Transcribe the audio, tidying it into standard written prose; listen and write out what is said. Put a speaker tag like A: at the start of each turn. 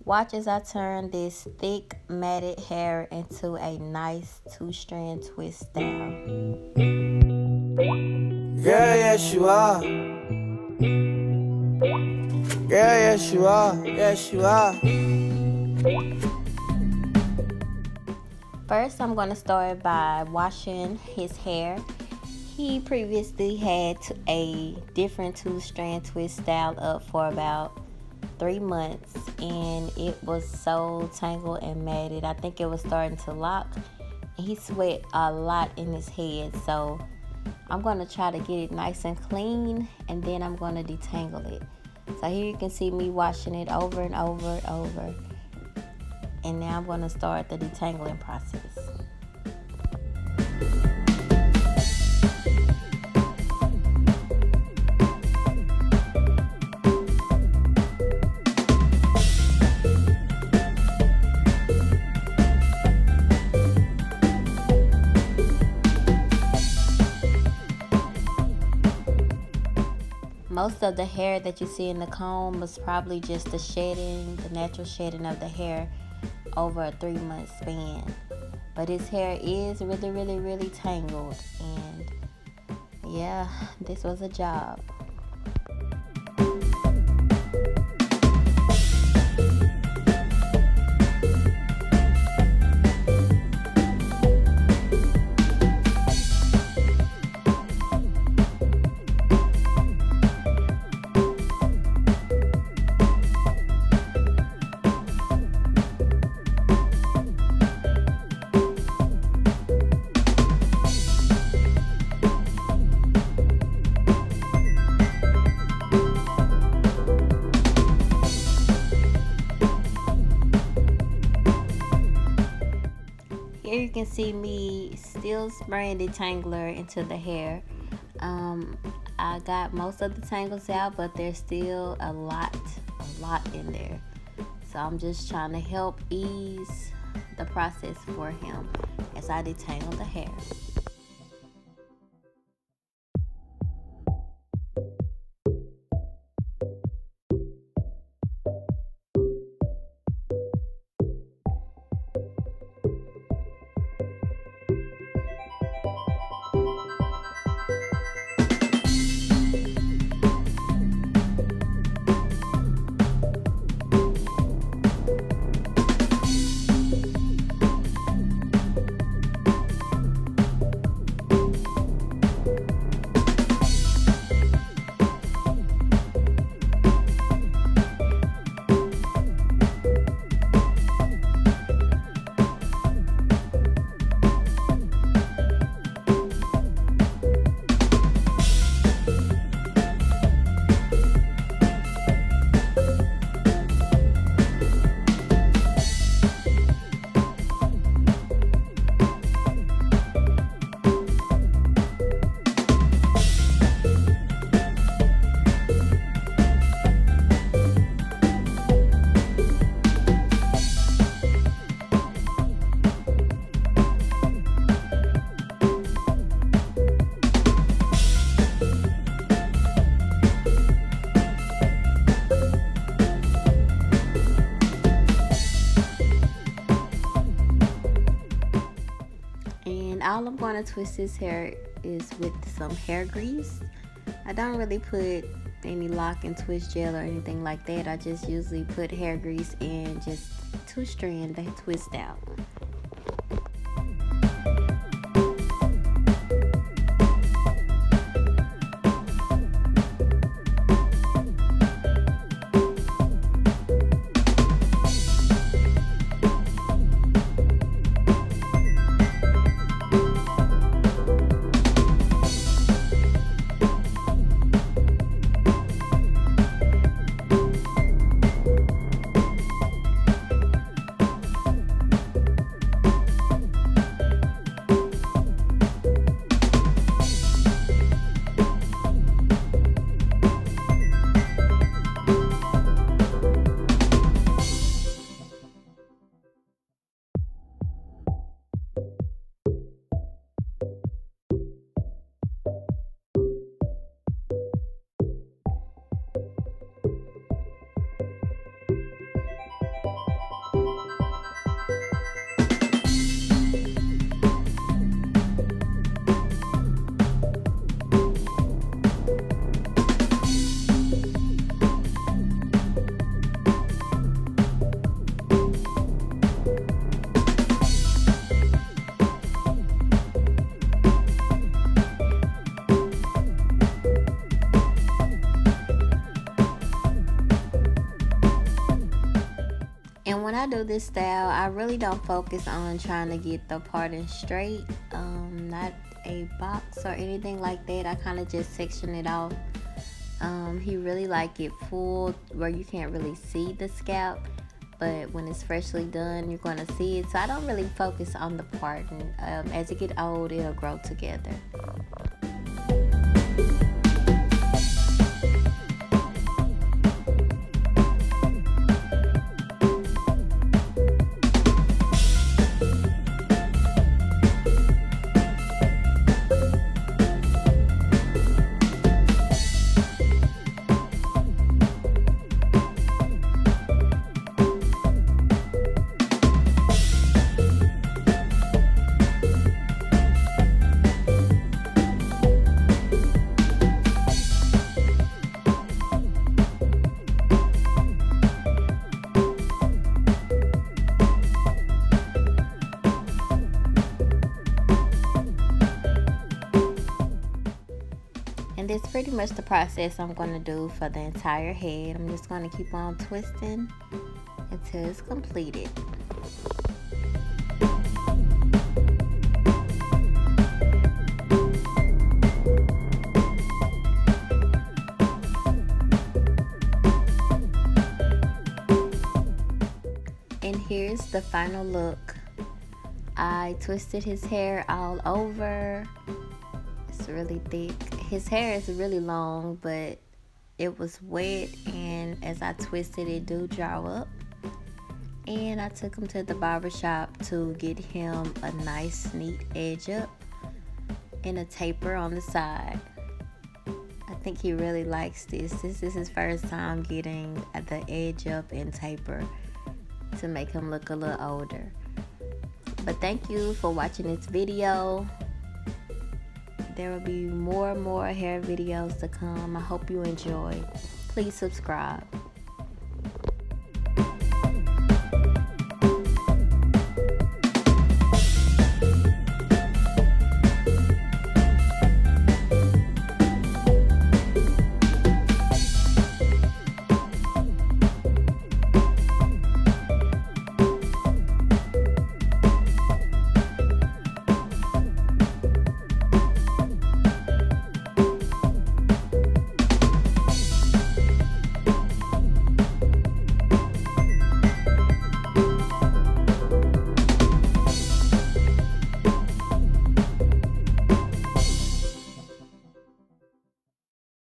A: Watch as I turn this thick matted hair into a nice 2-strand twist style.
B: Girl, yes you are. Girl, yes you are. Yes you are.
A: First, I'm going to start by washing his hair. He previously had a different 2-strand twist style up for about 3 months, and it was so tangled and matted. I think it was starting to lock. He sweat a lot in his head, so I'm going to try to get it nice and clean, and then I'm going to detangle it. So here you can see me washing it over and over and over. And now I'm going to start the detangling process. Most of the hair that you see in the comb was probably just the natural shedding of the hair over a 3-month span. But his hair is really, really, really tangled, and yeah, this was a job. Here you can see me still spraying detangler into the hair. I got most of the tangles out, but there's still a lot in there. So I'm just trying to help ease the process for him as I detangle the hair. All I'm going to twist his hair is with some hair grease. I don't really put any lock and twist gel or anything like that. I just usually put hair grease and just 2-strand the twist out. And when I do this style, I really don't focus on trying to get the parting straight, not a box or anything like that. I kind of just section it off. He really like it full where you can't really see the scalp, but when it's freshly done, you're going to see it. So I don't really focus on the parting. As it get old, it'll grow together. And that's pretty much the process I'm going to do for the entire head. I'm just going to keep on twisting until it's completed. And here's the final look. I twisted his hair all over. It's really thick. His hair is really long, but it was wet, and as I twisted it do draw up. And I took him to the barber shop to get him a nice neat edge up and a taper on the side. I think he really likes this. This is his first time getting the edge up and taper to make him look a little older. But thank you for watching this video. There will be more hair videos to come. I hope you enjoy. Please subscribe.